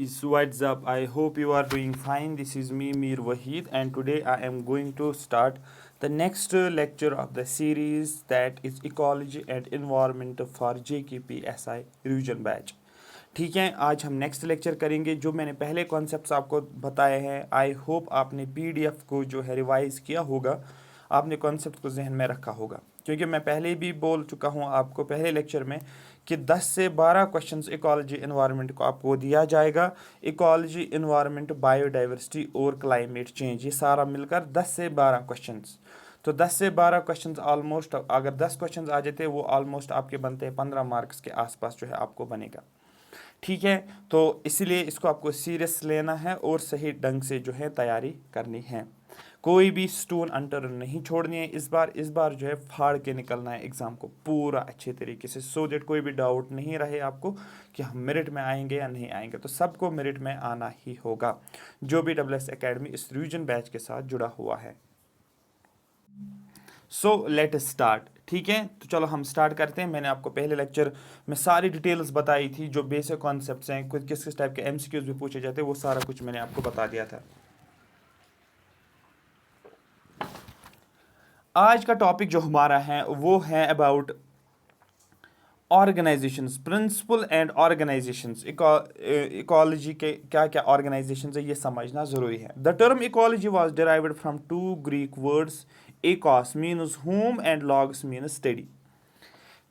guys, what's up? I hope you are doing fine. This is me, Mir Wahid, and today I am going to start the next lecture of the series that is Ecology and Environment for JKPSI Revision Batch. ठीक है, आज हम next lecture करेंगे। जो मैंने पहले concepts आपको बताए हैं, आई होप आपने पीडीएफ को जो है रिवाइज किया होगा, आपने कॉन्सेप्ट को जहन में रखा होगा, क्योंकि मैं पहले भी बोल चुका हूँ आपको पहले लेक्चर में कि 10 से 12 क्वेश्चंस इकोलॉजी एनवायरनमेंट को आपको दिया जाएगा। इकोलॉजी, एनवायरनमेंट, बायोडाइवर्सिटी और क्लाइमेट चेंज, ये सारा मिलकर 10 से 12 क्वेश्चंस। तो 10 से 12 क्वेश्चंस ऑलमोस्ट, अगर 10 क्वेश्चंस आ जाते वो ऑलमोस्ट आपके बनते हैं 15 मार्क्स के आसपास जो है आपको बनेगा। ठीक है, तो इसीलिए इसको आपको सीरियस लेना है और सही ढंग से जो है तैयारी करनी है। कोई भी स्टोन अनटर्न नहीं छोड़नी है। इस बार जो है फाड़ के निकलना है एग्ज़ाम को पूरा अच्छे तरीके से, सो दैट कोई भी डाउट नहीं रहे आपको कि हम मेरिट में आएंगे या नहीं आएंगे। तो सबको मेरिट में आना ही होगा जो भी WS एकेडमी इस रिवीजन बैच के साथ जुड़ा हुआ है। So let start. ठीक है, तो चलो हम स्टार्ट करते हैं। मैंने आपको पहले लेक्चर में सारी डिटेल्स बताई थी, जो बेसिक कॉन्सेप्ट्स हैं, कुछ किस किस टाइप के MCQs भी पूछे जाते हैं, वो सारा कुछ मैंने आपको बता दिया था। आज का टॉपिक जो हमारा है वो है about organisations, principle and organisations. Ecology के क्या क्या ऑर्गेनाइजेशंस है ये समझना ज़रूरी है। The term ecology was derived from 2 Greek words, oikos means home and logos means study.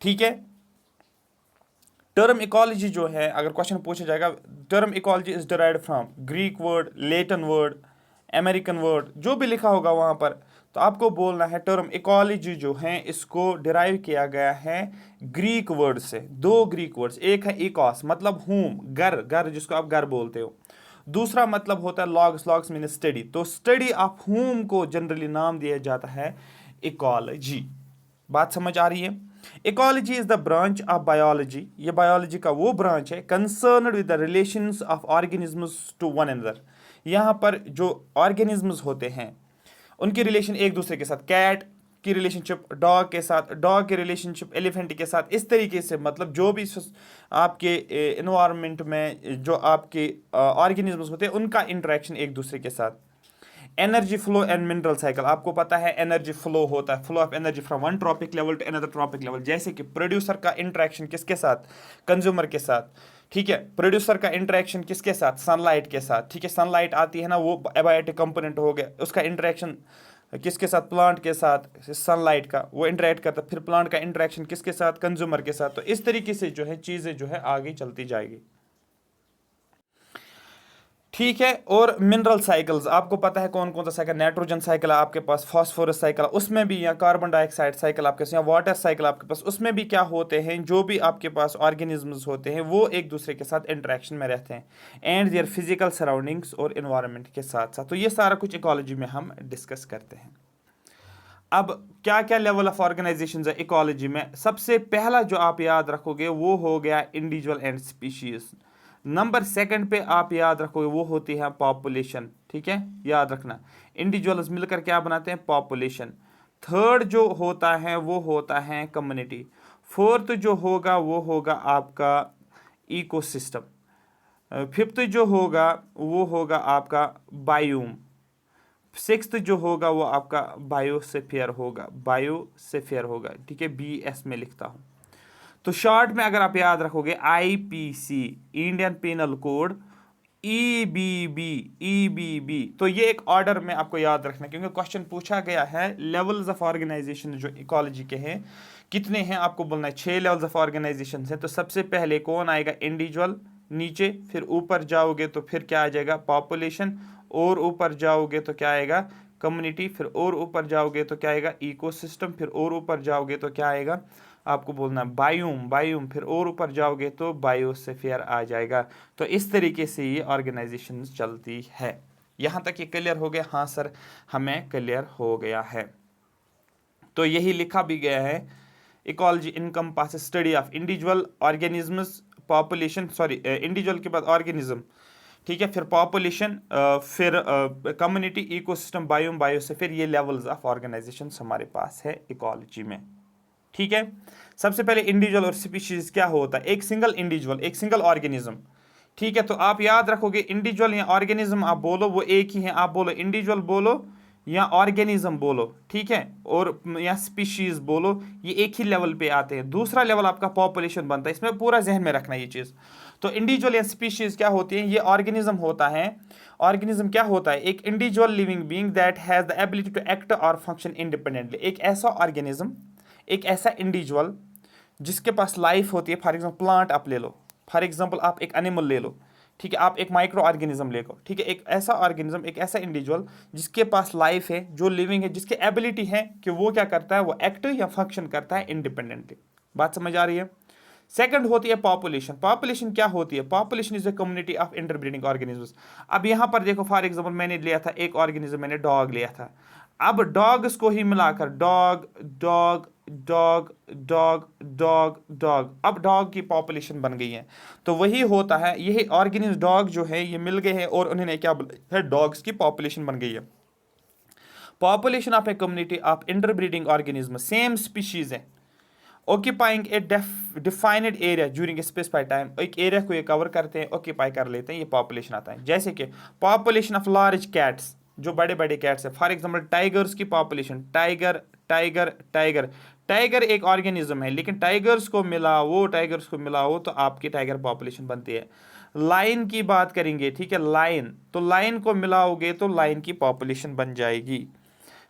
ठीक है, टर्म इकोलॉजी जो है, अगर क्वेश्चन पूछा जाएगा, term ecology is derived from Greek word, Latin word, American word, जो भी लिखा होगा वहाँ पर, तो आपको बोलना है टर्म इकोलॉजी जो है इसको डिराइव किया गया है ग्रीक वर्ड से। 2 ग्रीक वर्ड्स, एक है इकोस मतलब होम, घर, घर जिसको आप घर बोलते हो। दूसरा मतलब होता है लॉग्स, लॉग्स मीन स्टडी। तो स्टडी ऑफ होम को जनरली नाम दिया जाता है इकोलॉजी। बात समझ आ रही है? Ecology is the branch of biology, ये बायोलॉजी का वो ब्रांच है concerned with the relations of organisms to one another. यहाँ पर जो ऑर्गेनिजम्स होते हैं उनकी रिलेशन एक दूसरे के साथ, कैट की रिलेशनशिप डॉग के साथ, डॉग की रिलेशनशिप एलिफेंट के साथ, इस तरीके से मतलब जो भी आपके इन्वायरमेंट में जो आपके ऑर्गेनिजम्स होते हैं उनका इंटरेक्शन एक दूसरे के साथ। Energy flow and mineral cycle, आपको पता है एनर्जी फ्लो होता है, flow of energy from one trophic level to another trophic level. जैसे कि प्रोड्यूसर का इंटरेक्शन किसके साथ, कंज्यूमर के साथ। ठीक है, प्रोड्यूसर का इंटरेक्शन किसके साथ, सनलाइट के साथ। ठीक है, सनलाइट आती है ना, वो एबायोटिक कंपोनेंट हो गया, उसका इंटरेक्शन किसके साथ, प्लांट के साथ, सनलाइट का वो इंटरेक्ट करता है, फिर प्लांट का इंटरेक्शन किसके साथ, कंज्यूमर के साथ। तो इस तरीके से जो है चीज़ें जो है आगे चलती जाएगी। ठीक है, और मिनरल साइकिल्स आपको पता है कौन कौन सा साइकिल, नाइट्रोजन साइकिल है आपके पास, फास्फोरस साइकिल उसमें भी, या कार्बन डाइऑक्साइड साइकिल आपके पास, या वाटर साइकिल आपके पास, उसमें भी क्या होते हैं, जो भी आपके पास ऑर्गेनिजम्स होते हैं वो एक दूसरे के साथ इंटरेक्शन में रहते हैं एंड देयर फिजिकल सराउंडिंग्स और इन्वायरमेंट के साथ साथ। तो ये सारा कुछ इकोलॉजी में हम डिस्कस करते हैं। अब क्या क्या लेवल ऑफ ऑर्गेनाइजेशन है इकोलॉजी में, सबसे पहला जो आप याद रखोगे वो हो गया इंडिविजुअल एंड स्पीशीज। नंबर 2 पे आप याद रखोगे वो होती है पॉपुलेशन। ठीक है, याद रखना, इंडिविजुअल्स मिलकर क्या बनाते हैं, पॉपुलेशन। 3rd जो होता है वो होता है कम्युनिटी। 4th जो होगा वो होगा आपका इकोसिस्टम। 5th जो होगा वो होगा आपका बायोम। 6th जो होगा वो आपका बायोस्फीयर होगा, बायोस्फीयर होगा। ठीक है, BS में लिखता हूँ। तो शॉर्ट में अगर आप याद रखोगे IPC, Indian penal code, EBB, तो ये एक ऑर्डर में आपको याद रखना, क्योंकि क्वेश्चन पूछा गया है लेवल्स ऑफ ऑर्गेनाइजेशन जो इकोलॉजी के हैं कितने हैं, आपको बोलना है 6 लेवल्स ऑफ ऑर्गेनाइजेशन है। तो सबसे पहले कौन आएगा, इंडिविजुअल, नीचे फिर ऊपर जाओगे तो फिर क्या आ जाएगा, पॉपुलेशन, और ऊपर जाओगे तो क्या आएगा, कम्युनिटी, फिर और ऊपर जाओगे तो क्या आएगा, इकोसिस्टम, फिर और ऊपर जाओगे तो क्या आएगा, आपको बोलना बायोम, फिर और ऊपर जाओगे तो बायोस्फीयर आ जाएगा। तो इस तरीके से ये ऑर्गेनाइजेशन चलती है। यहाँ तक ये क्लियर हो गया? हाँ सर, हमें क्लियर हो गया है। तो यही लिखा भी गया है, ecology encompasses study of individual organisms, population, sorry individual के बाद ऑर्गेनिज्म, ठीक है, फिर पॉपुलेशन, फिर कम्युनिटी, इकोसिस्टम, बायोम, बायोस्फीयर, ये लेवल्स ऑफ ऑर्गेनाइजेशन हमारे पास है इकोलॉजी में। ठीक है, सबसे पहले इंडिविजुअल और स्पीशीज क्या होता है, एक सिंगल इंडिविजुअल, एक सिंगल ऑर्गेनिज्म, ठीक है, तो आप याद रखोगे इंडिविजुअल या ऑर्गेनिज्म आप बोलो वो एक ही है, आप बोलो इंडिविजुअल बोलो या ऑर्गेनिज्म बोलो, ठीक है, और या स्पीशीज बोलो, ये एक ही लेवल पे आते हैं। दूसरा लेवल आपका पॉपुलेशन बनता है, इसमें पूरा जहन में रखना ये चीज़। तो इंडिविजुअल या स्पीशीज क्या होती है, ये ऑर्गेनिज्म होता है। ऑर्गेनिज्म क्या होता है, एक individual living being that has the ability to act और फंक्शन इंडिपेंडेंटली। एक ऐसा ऑर्गेनिज्म, एक ऐसा इंडिविजुअल जिसके पास लाइफ होती है। फॉर एग्जाम्पल प्लांट आप ले लो, फॉर एग्जाम्पल आप एक एनिमल ले लो, ठीक है, आप एक माइक्रो ऑर्गेनिज्म ले लो, ठीक है, एक ऐसा ऑर्गेनिज्म, एक ऐसा इंडिविजुअल जिसके पास लाइफ है, जो लिविंग है, जिसकी एबिलिटी है कि वो क्या करता है, वो एक्ट या फंक्शन करता है इंडिपेंडेंटली। बात समझ आ रही है। सेकंड होती है पॉपुलेशन। पॉपुलेशन क्या होती है, population is a community of interbreeding organisms. अब यहाँ पर देखो, फॉर एग्जांपल मैंने लिया था एक ऑर्गेनिज्म, मैंने डॉग लिया था। अब डॉग्स को ही मिलाकर dog dog dog dog dog dog, अब डॉग की पॉपुलेशन बन गई है। तो वही होता है, यही ऑर्गेनिज्म डॉग जो है ये मिल गए हैं और उन्होंने क्या बोला है, डॉग्स की पॉपुलेशन बन गई है। Population of a community of interbreeding organism, same species है, occupying a defined area during a specified time, एक एरिया को ये कवर करते हैं, ऑक्यूपाई कर लेते हैं, ये पॉपुलेशन आता है। जैसे कि पॉपुलेशन ऑफ लार्ज कैट्स, जो बड़े बड़े कैट्स है, फॉर एग्जांपल टाइगर्स की population, tiger tiger tiger, tiger एक ऑर्गेनिज्म है, लेकिन टाइगर्स को मिलाओ तो आपकी टाइगर पॉपुलेशन बनती है। लाइन की बात करेंगे, ठीक है, लाइन, तो लाइन को मिलाओगे तो लाइन की पॉपुलेशन बन जाएगी।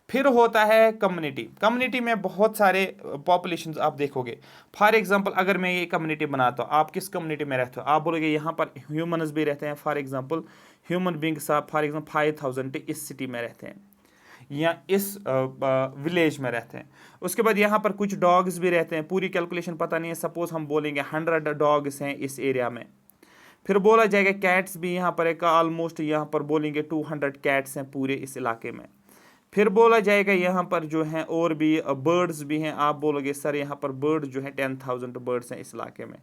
फिर होता है कम्युनिटी। कम्युनिटी में बहुत सारे पॉपुलेशंस आप देखोगे। फॉर एग्जांपल अगर मैं ये कम्युनिटी बनाता हूँ, आप किस कम्युनिटी में रहते हो, आप बोलोगे यहाँ पर ह्यूमन्स भी रहते हैं, फॉर एग्जांपल ह्यूमन बींग्स आप फॉर एग्जांपल 5000 इस सिटी में रहते हैं या इस विलेज में रहते हैं। उसके बाद यहाँ पर कुछ डॉग्स भी रहते हैं, पूरी कैलकुलेशन पता नहीं है, सपोज हम बोलेंगे 100 डॉग्स हैं इस एरिया में। फिर बोला जाएगा कैट्स भी यहाँ पर एक ऑलमोस्ट, यहाँ पर बोलेंगे 200 कैट्स हैं पूरे इस इलाके में। फिर बोला जाएगा यहाँ पर जो है और भी बर्ड्स भी हैं, आप बोलोगे सर यहाँ पर बर्ड जो है 10,000 बर्ड्स हैं इस इलाके में।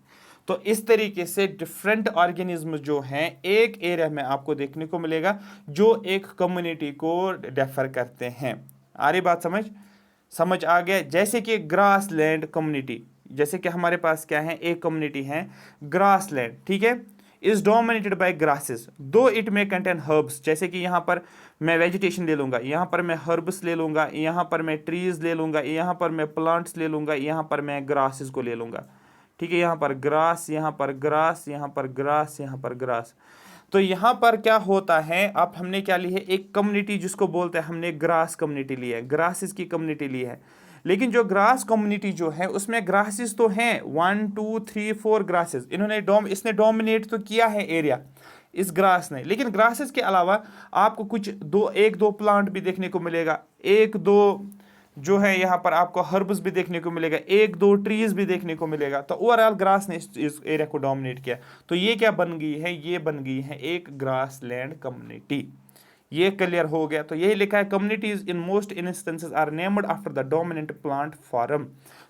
तो इस तरीके से डिफरेंट ऑर्गेनिज्म जो हैं एक एरिया में आपको देखने को मिलेगा, जो एक कम्युनिटी को डेफर करते हैं। आ रही बात समझ आ गया। जैसे कि ग्रास लैंड कम्युनिटी, जैसे कि हमारे पास क्या है, एक कम्युनिटी है ग्रास लैंड, ठीक है, इज डोमिनेटेड बाय ग्रासेस दो इट में कंटेन हर्ब्स। जैसे कि यहाँ पर मैं वेजिटेशन ले लूँगा, यहाँ पर मैं हर्ब्स ले लूँगा, यहाँ पर मैं ट्रीज ले लूँगा, यहाँ पर मैं प्लांट्स ले लूँगा, यहाँ पर मैं ग्रासेस को ले लूँगा, ठीक है, यहाँ पर ग्रास, यहाँ पर ग्रास, यहाँ पर ग्रास, यहाँ पर ग्रास। तो यहाँ पर क्या होता है, अब हमने क्या ली है, एक कम्युनिटी जिसको बोलते हैं हमने ग्रास कम्युनिटी ली है, ग्रासेस की कम्युनिटी ली है। लेकिन जो ग्रास कम्युनिटी जो है उसमें ग्रासेस तो हैं 1 2 3 4 ग्रासेस, इसने डोमिनेट तो किया है एरिया इस ग्रास ने। लेकिन ग्रासेस के अलावा आपको कुछ एक दो प्लांट भी देखने को मिलेगा, एक दो जो है यहाँ पर आपको हर्ब्स भी देखने को मिलेगा, एक दो ट्रीज भी देखने को मिलेगा। तो ओवरऑल ग्रास ने इस एरिया को डोमिनेट किया। तो ये क्या बन गई है, ये बन गई है एक ग्रास लैंड कम्युनिटी। ये क्लियर हो गया। तो यही लिखा है, communities in most instances are named after the dominant plant form.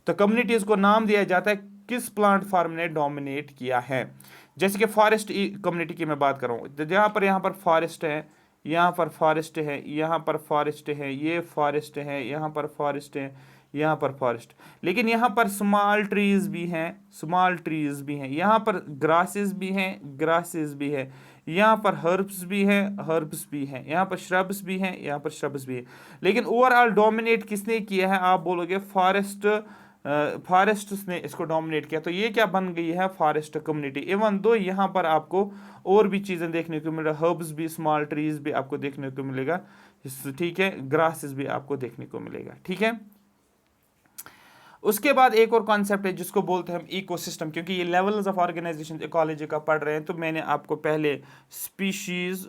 तो कम्युनिटीज को नाम दिया जाता है किस प्लांट फॉर्म ने डोमिनेट किया है। जैसे कि फॉरेस्ट कम्युनिटी की मैं बात कर रहा हूँ, यहाँ पर फॉरेस्ट है, यहाँ पर फॉरेस्ट है, यहाँ पर फॉरेस्ट है, ये फॉरेस्ट है, यहाँ पर फॉरेस्ट है, यहाँ पर फॉरेस्ट। लेकिन यहाँ पर स्मॉल ट्रीज भी हैं, यहाँ पर ग्रासेस भी हैं, ग्रासेस भी है, यहाँ पर हर्ब्स भी हैं, हर्ब्स भी हैं, यहाँ पर श्रब्स भी हैं, यहाँ पर श्रब्स भी हैं। लेकिन ओवरऑल डोमिनेट किसने किया है, आप बोलोगे फॉरेस्ट ने इसको डोमिनेट किया। तो ये क्या बन गई है, फॉरेस्ट कम्युनिटी। इवन दो यहाँ पर आपको और भी चीज़ें देखने को मिल रहा है, हर्ब्स भी, स्मॉल ट्रीज भी आपको देखने को मिलेगा, ठीक है, ग्रासेस भी आपको देखने को मिलेगा, ठीक है। उसके बाद एक और कॉन्सेप्ट है जिसको बोलते हैं हम इकोसिस्टम, क्योंकि ये लेवल्स ऑफ ऑर्गेनाइजेशन इकोलॉजी का पढ़ रहे हैं। तो मैंने आपको पहले स्पीशीज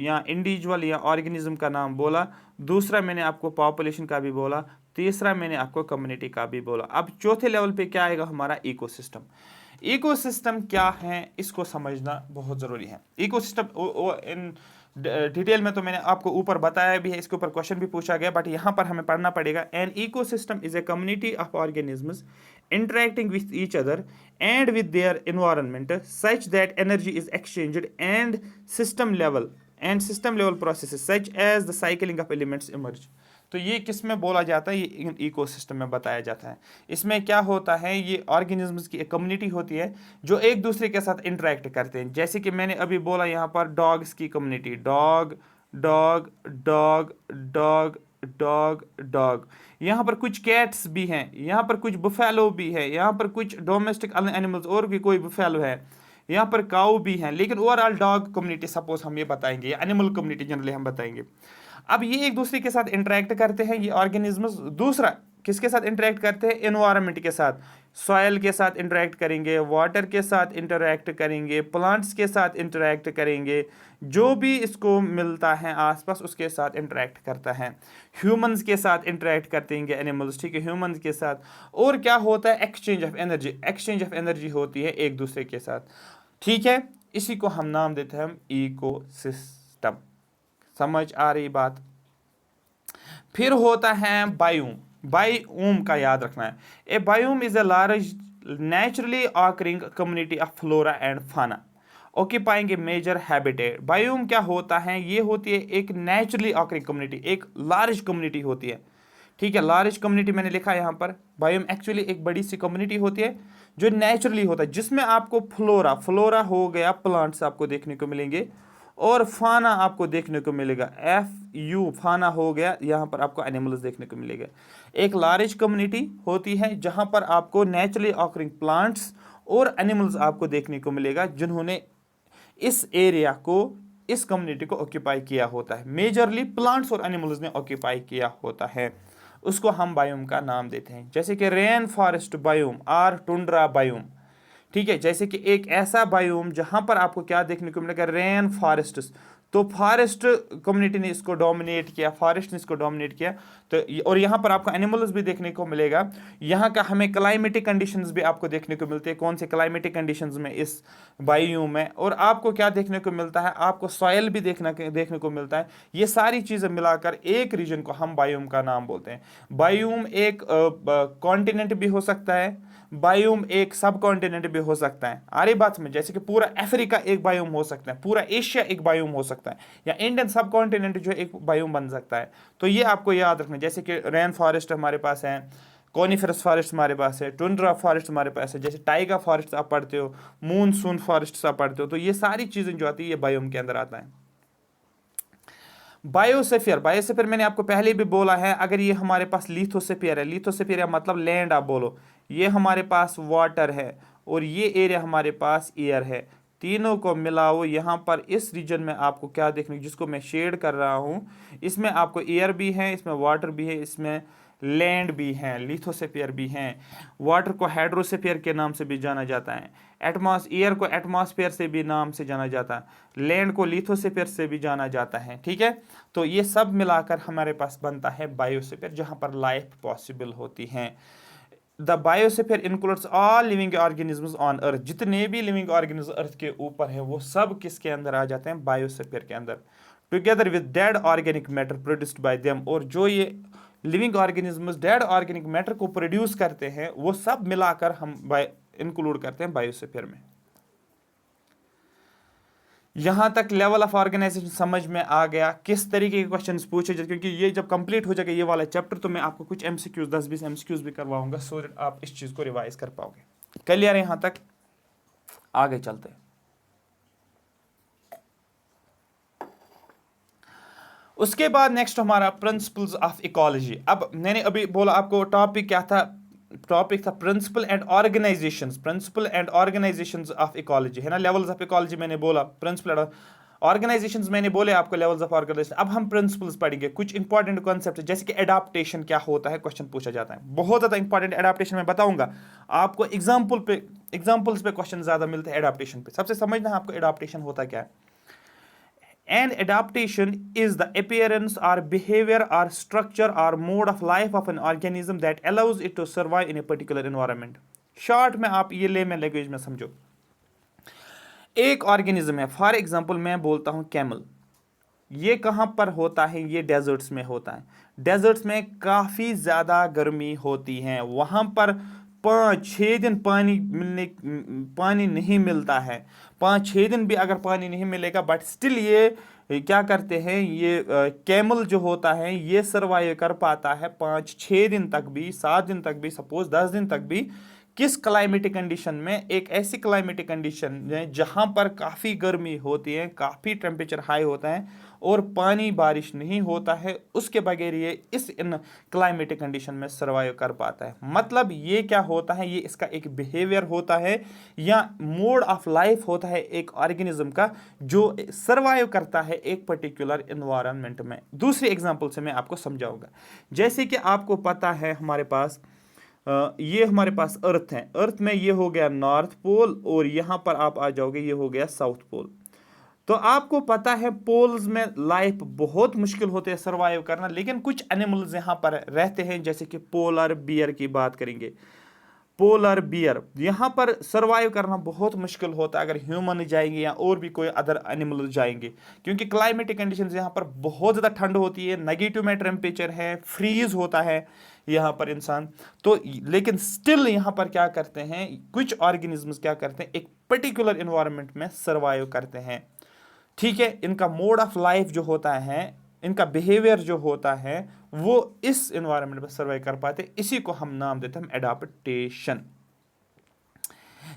या इंडिविजुअल या ऑर्गेनिज्म का नाम बोला, दूसरा मैंने आपको पॉपुलेशन का भी बोला, तीसरा मैंने आपको कम्युनिटी का भी बोला। अब चौथे लेवल पे क्या आएगा, हमारा इकोसिस्टम। इकोसिस्टम क्या है, इसको समझना बहुत ज़रूरी है। इकोसिस्टम इन डिटेल में तो मैंने आपको ऊपर बताया भी है, इसके ऊपर क्वेश्चन भी पूछा गया, बट यहाँ पर हमें पढ़ना पड़ेगा। An ecosystem is a community of organisms interacting with each other and with their environment such that energy is exchanged and system level processes such as the cycling of elements emerge. तो ये किस में बोला जाता है, ये ecosystem में बताया जाता है। इसमें क्या होता है, ये ऑर्गेनिजम्स की एक कम्युनिटी होती है जो एक दूसरे के साथ इंटरेक्ट करते हैं। जैसे कि मैंने अभी बोला यहाँ पर डॉग्स की community, dog dog dog dog dog dog. यहाँ पर कुछ कैट्स भी हैं, यहाँ पर कुछ बुफेलो भी है, यहाँ पर कुछ डोमेस्टिक एनिमल्स और भी कोई बुफेलो है, यहाँ पर काऊ भी हैं, लेकिन ओवरऑल डॉग कम्युनिटी सपोज हम ये बताएंगे, एनिमल कम्युनिटी जनरली हम बताएंगे। अब ये एक दूसरे के साथ इंटरेक्ट करते हैं ये ऑर्गेनिजम्स। दूसरा किसके साथ इंटरेक्ट करते हैं, एनवायरनमेंट के साथ, सॉयल के साथ इंटरेक्ट करेंगे, वाटर के साथ इंटरेक्ट करेंगे, प्लांट्स के साथ इंटरेक्ट करेंगे, जो भी इसको मिलता है आसपास उसके साथ इंटरेक्ट करता है। ह्यूमंस के साथ इंटरेक्ट करते हैं एनिमल्स, ठीक है, ह्यूमंस के साथ। और क्या होता है, exchange of energy, exchange of energy होती है एक दूसरे के साथ, ठीक है। इसी को हम नाम देते हैं हम इकोसिस्टम। समझ आ रही बात। फिर होता है बायोम। बायोम का याद रखना है। A biome is a large naturally occurring community of flora and fauna occupying a major habitat. Biome क्या होता है, ये होती है एक नेचुरली ऑकरिंग कम्युनिटी, एक लार्ज कम्युनिटी होती है, ठीक है। लार्ज कम्युनिटी मैंने लिखा है यहाँ पर। बायोम एक्चुअली एक बड़ी सी कम्युनिटी होती है जो नेचुरली होता है, जिसमें आपको फ्लोरा, फ्लोरा हो गया प्लांट्स आपको देखने को मिलेंगे, और फाना आपको देखने को मिलेगा, FU फाना हो गया, यहाँ पर आपको एनिमल्स देखने को मिलेगा। एक लार्ज कम्युनिटी होती है जहाँ पर आपको नेचुरली ऑकरिंग प्लांट्स और एनिमल्स आपको देखने को मिलेगा, जिन्होंने इस एरिया को, इस कम्युनिटी को ऑक्यूपाई किया होता है। मेजरली प्लांट्स और एनिमल्स ने ऑक्यूपाई किया होता है, उसको हम बायोम का नाम देते हैं। जैसे कि रेन फॉरेस्ट बायोम और टुंड्रा बायोम, ठीक है। जैसे कि एक ऐसा बायोम जहां पर आपको क्या देखने को मिलेगा, रेन फॉरेस्ट, तो फॉरेस्ट कम्युनिटी ने इसको डोमिनेट किया, फॉरेस्ट ने इसको डोमिनेट किया। तो और यहाँ पर आपको एनिमल्स भी देखने को मिलेगा। यहाँ का हमें क्लाइमेटिक कंडीशंस भी आपको देखने को मिलते हैं, कौन से क्लाइमेटिक कंडीशंस में इस बायोम में। और आपको क्या देखने को मिलता है, आपको सॉयल भी देखने को मिलता है। ये सारी चीज़ें मिलाकर एक रीजन को हम बायोम का नाम बोलते हैं। बायोम एक कॉन्टिनेंट भी हो सकता है, बायोम एक सब कॉन्टिनेंट भी हो सकता है। आरी बात में, जैसे कि पूरा अफ्रीका एक बायोम हो सकता है, पूरा एशिया एक बायोम हो सकता है, या इंडियन सब कॉन्टिनेंट जो एक बायोम बन सकता है। तो ये आपको याद रखना। जैसे कि रेन फॉरेस्ट हमारे पास है, कॉनिफरस फॉरेस्ट हमारे पास है, टुंड्रा फॉरेस्ट हमारे पास है, जैसे टाइगा फॉरेस्ट आप पढ़ते हो, मूनसून फॉरेस्ट आप पढ़ते हो, तो ये सारी चीज़ें जो आती है ये बायोम के अंदर आता है। बायोस्फीयर, बायोस्फीयर मैंने आपको पहले भी बोला है, अगर ये हमारे पास लिथोस्फीयर है, लिथोस्फीयर मतलब लैंड आप बोलो, ये हमारे पास वाटर है और ये एरिया हमारे पास एयर है, तीनों को मिलाओ। यहाँ पर इस रीजन में आपको क्या देखने, जिसको मैं शेड कर रहा हूँ, इसमें आपको एयर भी है, इसमें वाटर भी है, इसमें लैंड भी है, लिथोस्फीयर भी हैं। वाटर को हाइड्रोस्फीयर के नाम से भी जाना जाता है, एयर को एटमॉस्फेयर से भी नाम से जाना जाता है, लैंड को लिथोस्फीयर से भी जाना जाता है, ठीक है। तो ये सब मिलाकर हमारे पास बनता है बायोस्फीयर, जहाँ पर लाइफ पॉसिबल होती है। The biosphere includes all living organisms on earth. जितने भी लिविंग ऑर्गेनिज्म अर्थ के ऊपर है वो सब किसके अंदर आ जाते हैं, बायोस्फीयर के अंदर, together with dead organic matter produced by them. और जो ये living organisms dead organic matter को प्रोड्यूस करते हैं वो सब मिलाकर हम इंक्लूड करते हैं बायोस्फीयर में। यहां तक लेवल ऑफ ऑर्गेनाइजेशन समझ में आ गया, किस तरीके के क्वेश्चंस पूछे जाते, क्योंकि ये जब कंप्लीट हो जाएगा ये वाला चैप्टर तो मैं आपको कुछ MCQs 10-20 MCQs भी करवाऊंगा, सो दैट आप इस चीज को रिवाइज कर पाओगे। क्लियर है यहां तक? आगे चलते हैं। उसके बाद नेक्स्ट हमारा प्रिंसिपल्स ऑफ इकोलॉजी। अब मैंने अभी बोला आपको टॉपिक क्या था, टॉपिक था principle and organisations, principle and organisations of ecology, है ना। लेवल्स ऑफ इकोलॉजी मैंने बोला, प्रिंसिपल एंड ऑर्गेनाइजेशंस मैंने बोले आपको, लेवल्स ऑफ ऑर्गेनाइजेशन। अब हम प्रिंसिपल्स पढ़ेंगे, कुछ इंपॉर्टेंट कॉन्सेप्ट जैसे कि एडाप्टेशन क्या होता है, क्वेश्चन पूछा जाता है, बहुत ज़्यादा इंपॉर्टेंट एडाप्टेशन मैं बताऊंगा आपको। एग्जाम्पल्स पे क्वेश्चन ज़्यादा मिलते हैं एडाप्टेशन पे। सबसे समझना है आपको एडाप्टेशन होता क्या है। An adaptation is the appearance or behavior or structure or mode of life of an organism that allows it to survive in a particular environment. Short में आप ये लेमन लैंग्वेज में समझो। एक ऑर्गेनिज्म है, फॉर एग्जांपल मैं बोलता हूँ कैमल, ये कहाँ पर होता है, ये डेजर्ट्स में होता है। डेजर्ट्स में काफ़ी ज़्यादा गर्मी होती है, वहाँ पर 5-6 दिन पानी नहीं मिलता है, 5-6 दिन भी अगर पानी नहीं मिलेगा, बट स्टिल ये क्या करते हैं, ये कैमल जो होता है ये सर्वाइव कर पाता है 5-6 दिन तक भी, 7 दिन तक भी, सपोज 10 दिन तक भी। किस क्लाइमेटिक कंडीशन में? एक ऐसी क्लाइमेटिक कंडीशन है जहां पर काफ़ी गर्मी होती है, काफ़ी टेम्परेचर हाई होता है और पानी बारिश नहीं होता है, उसके बगैर ये इन क्लाइमेटिक कंडीशन में सर्वाइव कर पाता है। मतलब ये क्या होता है, ये इसका एक बिहेवियर होता है या मोड ऑफ लाइफ होता है एक ऑर्गेनिज्म का, जो सर्वाइव करता है एक पर्टिकुलर इन्वायरमेंट में। दूसरी एग्जांपल से मैं आपको समझाऊंगा। जैसे कि आपको पता है हमारे पास ये हमारे पास अर्थ है, अर्थ में ये हो गया नॉर्थ पोल और यहां पर आप आ जाओगे ये हो गया साउथ पोल। तो आपको पता है पोल्स में लाइफ बहुत मुश्किल होते है सर्वाइव करना, लेकिन कुछ एनिमल्स यहां पर रहते हैं, जैसे कि पोलर बियर की बात करेंगे। पोलर बियर यहाँ पर सर्वाइव करना बहुत मुश्किल होता है अगर ह्यूमन जाएंगे या और भी कोई अदर एनिमल जाएंगे, क्योंकि क्लाइमेटिक कंडीशंस यहाँ पर बहुत ज़्यादा ठंड होती है, नेगेटिव में टेम्परेचर है, फ्रीज होता है यहाँ पर इंसान। तो लेकिन स्टिल यहाँ पर क्या करते हैं, कुछ ऑर्गेनिजम्स क्या करते हैं, एक पर्टिकुलर इन्वायरमेंट में सर्वाइव करते हैं। ठीक है, इनका मोड ऑफ लाइफ जो होता है, इनका बिहेवियर जो होता है, वो इस एनवायरनमेंट में सर्वाइव कर पाते, इसी को हम नाम देते हैं एडाप्टेशन।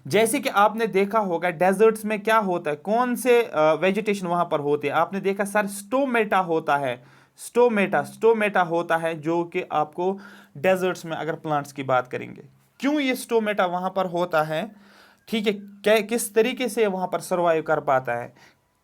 जैसे कि आपने देखा होगा डेजर्ट्स में क्या होता है, कौन से वेजिटेशन वहां पर होते हैं, आपने देखा सर स्टोमेटा होता है, स्टोमेटा होता है जो कि आपको डेजर्ट्स में अगर प्लांट्स की बात करेंगे। क्यों ये स्टोमेटा वहां पर होता है, ठीक है, किस तरीके से वहां पर सर्वाइव कर पाता है,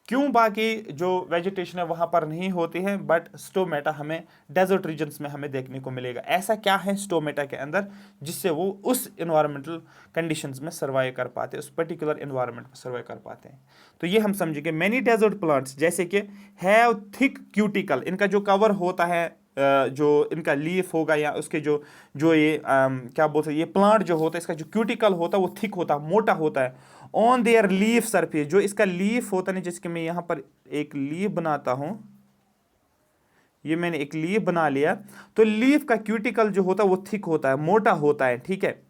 क्यों बाकी जो वेजिटेशन है वहां पर नहीं होती है, बट स्टोमेटा हमें डेजर्ट रीजन्स में हमें देखने को मिलेगा। ऐसा क्या है स्टोमेटा के अंदर जिससे वो उस इन्वायरमेंटल कंडीशंस में सर्वाइव कर पाते हैं, उस पर्टिकुलर इन्वायरमेंट में सर्वाइव कर पाते हैं। तो ये हम समझेंगे। मेनी डेजर्ट प्लांट्स जैसे कि हैव थिक क्यूटिकल, इनका जो कवर होता है, जो इनका लीफ होगा या उसके जो जो ये क्या बोलते हैं, ये प्लांट जो होता है इसका जो क्यूटिकल होता है वो थिक होता है, मोटा होता है। ऑन देयर लीफ सरफेस, जो इसका लीफ होता है, जिसके मैं यहां पर एक लीफ बनाता हूं, ये मैंने एक लीफ बना लिया, तो लीफ का क्यूटिकल जो होता है वो थिक होता है, मोटा होता है। ठीक है,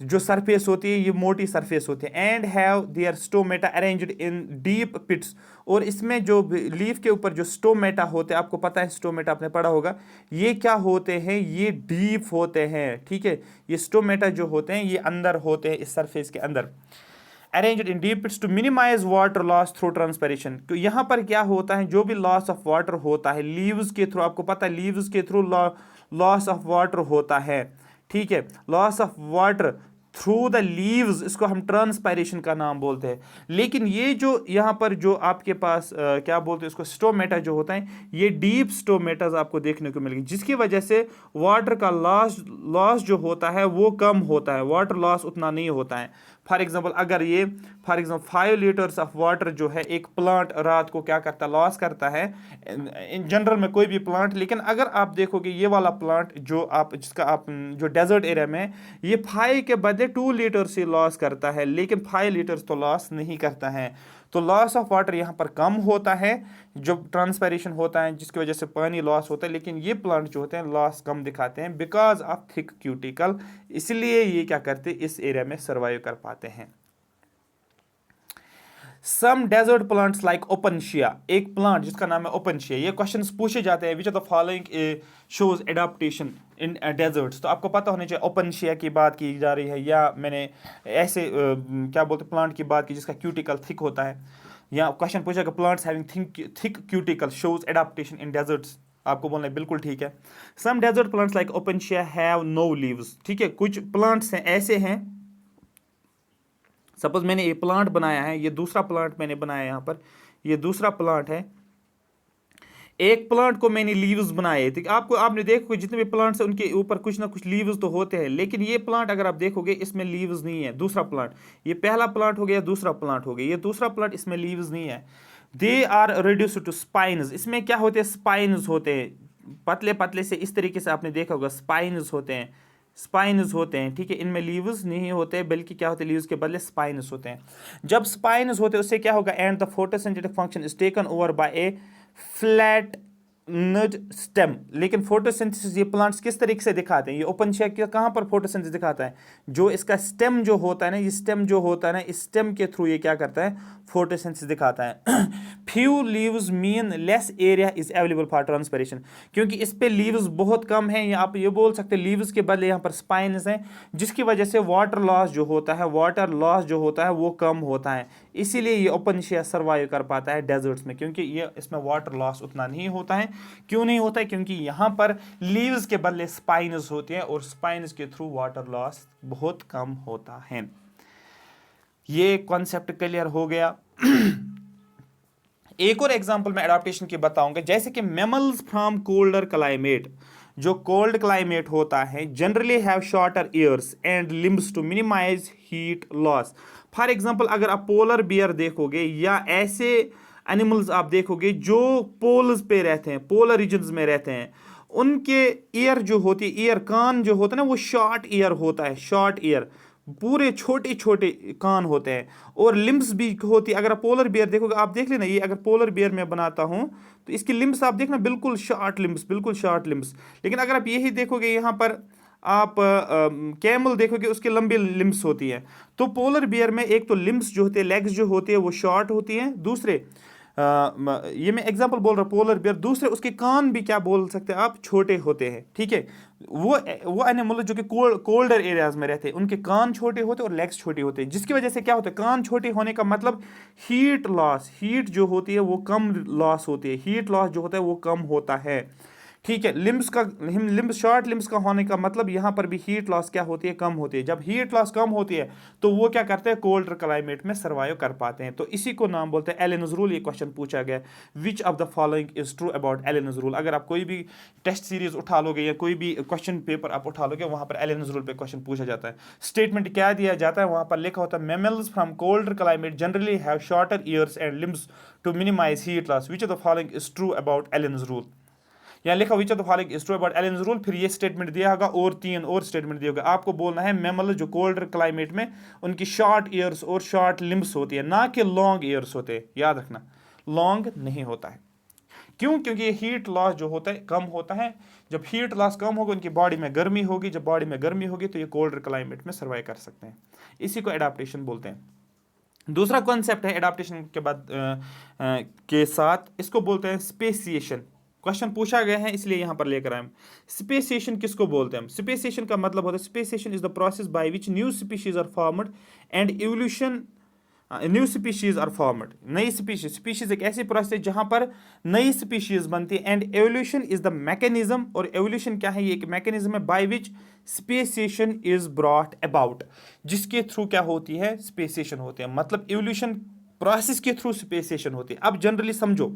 जो सरफेस होती है ये मोटी सरफेस होती है। And have their stomata arranged in deep pits, और इसमें जो लीफ के ऊपर जो स्टोमेटा होते हैं, आपको पता है स्टोमेटा आपने पढ़ा होगा, ये क्या होते हैं, ये डीप होते हैं। ठीक है, ये स्टोमेटा जो होते हैं ये अंदर होते हैं, इस सरफेस के अंदर। Arranged in deep pits to minimize water loss through transpiration, तो यहाँ पर क्या होता है, जो भी लॉस ऑफ वाटर होता है लीव्स के थ्रू, आपको पता है लीव्स के थ्रू लॉस ऑफ वाटर होता है। ठीक है, loss of water through the leaves, इसको हम ट्रांसपायरेशन का नाम बोलते हैं। लेकिन ये जो यहाँ पर जो आपके पास क्या बोलते हैं इसको, स्टोमेटा जो होता है, ये डीप स्टोमेटाज आपको देखने को मिलेगी, जिसकी वजह से वाटर का लॉस जो होता है वो कम होता है, वाटर लॉस उतना नहीं होता है। फॉर एग्जाम्पल अगर ये 5 लीटर्स ऑफ वाटर जो है एक प्लांट रात को क्या करता है, लॉस करता है, इन जनरल में कोई भी प्लांट। लेकिन अगर आप देखोगे ये वाला प्लांट जो आप जिसका आप जो डेजर्ट एरिया में, ये 5 के बदले 2 लीटर से लॉस करता है, लेकिन 5 लीटर्स तो लॉस नहीं करता है। तो लॉस ऑफ वाटर यहाँ पर कम होता है, जो ट्रांसपायरेशन होता है जिसकी वजह से पानी लॉस होता है, लेकिन ये प्लांट जो होते हैं लॉस कम दिखाते हैं बिकॉज ऑफ थिक क्यूटिकल, इसलिए ये क्या करते हैं, इस एरिया में सर्वाइव कर पाते हैं। Some desert plants like opuntia, एक प्लांट जिसका नाम है ओपनशिया, ये क्वेश्चंस पूछे जाते हैं, which are the following shows adaptation in deserts. तो आपको पता होना चाहिए ओपनशिया की बात की जा रही है, या मैंने ऐसे क्या बोलते प्लांट की बात की जिसका क्यूटिकल थिक होता है, या क्वेश्चन पूछा कि plants having thick cuticle shows adaptation in deserts, आपको बोलना है बिल्कुल ठीक है। Some desert plants like opuntia have no leaves, ठीक है, कुछ प्लांट्स हैं ऐसे हैं, सपोज मैंने ये प्लांट बनाया है, ये दूसरा प्लांट मैंने बनाया यहाँ पर, ये दूसरा प्लांट है, एक प्लांट को मैंने लीव्स बनाए थे। आपने देखो जितने भी प्लांट्स हैं उनके ऊपर कुछ ना कुछ लीव्स तो होते हैं, लेकिन ये प्लांट अगर आप देखोगे इसमें लीव्स नहीं है। दूसरा प्लांट, ये पहला प्लांट हो गया, दूसरा प्लांट हो गया, ये दूसरा प्लांट, इसमें लीव्स नहीं है। They are reduced to spines, इसमें क्या होते हैं, स्पाइन्स होते हैं, पतले पतले से, इस तरीके से आपने देखा होगा स्पाइन्स होते हैं, स्पाइन्स होते हैं। ठीक है, इनमें लीव्स नहीं होते, बल्कि क्या होते हैं, लीव्स के बदले स्पाइन्स होते हैं। जब स्पाइन्स होते हैं उससे क्या होगा, and the photosynthetic function is taken over by a flattened stem. लेकिन फोटोसिंथेसिस ये प्लांट्स किस तरीके से दिखाते हैं, ये ओपन शेक कहाँ पर फोटोसिंथेसिस दिखाता है, जो इसका स्टेम जो होता है ना, ये स्टेम जो होता है ना, इस स्टेम के थ्रू ये क्या करता है, फोटोसिंथेसिस दिखाता है। Few leaves mean less area is available for transpiration, क्योंकि इस पे लीव्स बहुत कम है, या आप ये बोल सकते हैं लीव्स के बदले यहाँ पर स्पाइन्स हैं, जिसकी वजह से वाटर लॉस जो होता है, वाटर लॉस जो होता है वो कम होता है, इसीलिए ये ओपन शेक सर्वाइव कर पाता है डेजर्ट्स में, क्योंकि ये इसमें वाटर लॉस उतना नहीं होता है। क्यों नहीं होता है, क्योंकि यहाँ पर लीव्स के बदले स्पाइन्स होते हैं, और स्पाइन्स के थ्रू वाटर लॉस बहुत कम होता है। ये कॉन्सेप्ट क्लियर हो गया। एक और एग्जांपल मैं एडाप्टेशन की बताऊंगा, जैसे कि मैमल्स फ्रॉम कोल्डर क्लाइमेट, जो कोल्ड क्लाइमेट होता है generally have shorter ears and limbs to minimise heat loss. For example अगर आप पोलर बियर देखोगे या ऐसे एनिमल्स आप देखोगे जो पोल्स पे रहते हैं, पोलर रीजन्स में रहते हैं, उनके ईयर जो होती है, ईयर कान जो होता है ना, वो शॉर्ट ईयर होता है, शॉर्ट ईयर, पूरे छोटे छोटे कान होते हैं, और लिम्ब्स भी होती है। अगर आप पोलर बियर देखोगे, आप देख लेना, ये अगर पोलर बियर मैं बनाता हूं तो इसकी लिम्ब्स आप देखना बिल्कुल शॉर्ट लिम्ब्स, बिल्कुल शॉर्ट लिम्ब्स। लेकिन अगर आप यही देखोगे यहाँ पर, आप कैमल देखोगे, उसके लंबी लिम्ब्स होती है। तो पोलर बियर में एक तो लिम्ब्स जो होते हैं, लेग्स जो होती है वो शॉर्ट होती हैं, दूसरे ये मैं एग्जांपल बोल रहा हूँ पोलर बियर, दूसरे उसके कान भी क्या बोल सकते हैं आप, छोटे होते हैं, ठीक है। वो एनिमल जो कि कोल्डर एरियाज में रहते हैं, उनके कान छोटे होते हैं और लेग्स छोटे होते हैं, जिसकी वजह से क्या होता है, कान छोटे होने का मतलब हीट लॉस, हीट जो होती है वो कम लॉस होती है, हीट लॉस जो होता है वो कम होता है, ठीक है। लिम्स शॉर्ट लिम्स का होने का मतलब यहां पर भी हीट लॉस क्या होती है, कम होती है। जब हीट लॉस कम होती है तो वो क्या करते हैं, कोल्डर क्लाइमेट में सर्वाइव कर पाते हैं। तो इसी को नाम बोलते हैं एलेनस रूल। ये क्वेश्चन पूछा गया, which of the following is true about Allen's rule. अगर आप कोई भी टेस्ट सीरीज उठा लोगे या कोई भी क्वेश्चन पेपर आप उठा लोगे, वहां पर एलेनस रूल पे क्वेश्चन पूछा जाता है। स्टेटमेंट क्या दिया जाता है, वहां पर लिखा होता है, mammals from colder climate generally have shorter ears and limbs to minimise heat loss, which of the following is true about Allen's rule. यहाँ लिखा which of the following is true about Allen's rule, फिर ये statement दिया होगा और 3 और statement दिया होगा। आपको बोलना है मैमल जो कोल्डर क्लाइमेट में उनकी शॉर्ट ईयर्स और शॉर्ट लिम्स होती है, ना कि लॉन्ग ईयर्स होते हैं, याद रखना लॉन्ग नहीं होता है। क्यों, क्योंकि हीट लॉस जो होता है कम होता है। जब हीट लॉस कम होगा उनकी बॉडी में गर्मी होगी, जब बॉडी में गर्मी होगी तो ये कोल्डर क्लाइमेट में सर्वाइव कर सकते हैं। इसी को एडाप्टेशन बोलते हैं। दूसरा कॉन्सेप्ट है एडाप्टेशन के बाद के साथ, इसको बोलते हैं स्पेसिएशन। क्वेश्चन पूछा गया है इसलिए यहां पर लेकर आए। स्पेसिएशन किसको बोलते हैं हम, स्पेसिएशन का मतलब होता है, speciation is the process by which new species are formed and evolution, new species are formed, नई स्पीशीज एक ऐसी प्रोसेस है जहां पर नई स्पीशीज बनती है, and evolution is the mechanism, और एवोल्यूशन क्या है, ये एक मैकेनिज्म है by which speciation is brought about, जिसके थ्रू क्या होती है, स्पेसिएशन होती है। मतलब एवोल्यूशन प्रोसेस के थ्रू स्पेसिएशन होती है। अब जनरली समझो,